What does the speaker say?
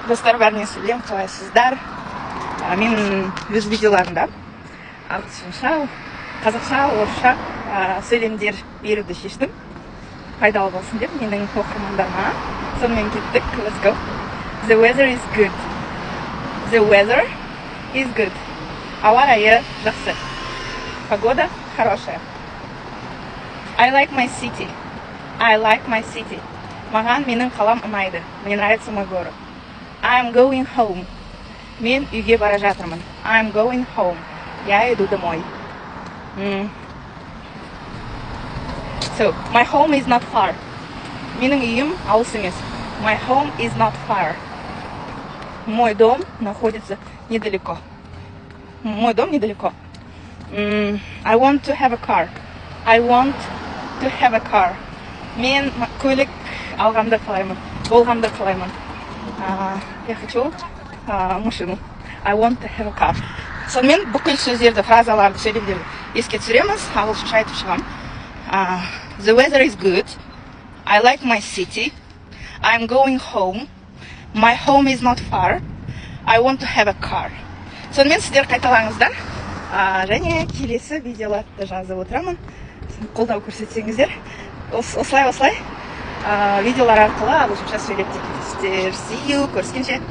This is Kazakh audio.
Достар, бәріне сәлем, қалайсыздар? Мен өз видеоларымда ағылшынша, қазақша, орысша сөйлемдер беруді шештім. Пайдалы болсын деп менің оқырмандарыма. Сонымен кеттік. Let's go. The weather is good. The weather is good. Ауа райы жақсы. Погода хорошая. I like my city. I like my city. Маған менің қалам ұнайды. Мне нравится мой город. I'm going home. Мен үйге бара жатырмын. I'm going home. Я иду домой. So, my home is not far. Менің үйім алыс емес. My home is not far. Мой дом находится недалеко. Мой дом недалеко. I want to have a car. I want to have a car. Мен көлік алғанды қалаймын. Болғанды қалаймын. Я хочу машину. I want to have a car. Сонымен бүкіл сөздерді, фразаларды, сөйлемдерді еске түсіреміз. Ағылшынша айтып шығамын. The weather is good. I like my city. I'm going home. My home is not far. I want to have a car. Сонымен сіздер қайталаңыздар. Және келесі видеоларды жазып отырамын. Қолдау көрсетсеңіздер. Осылай видеолар арқылы ағылшынша сөйлеп кетесіздер. See you. Көріскенше.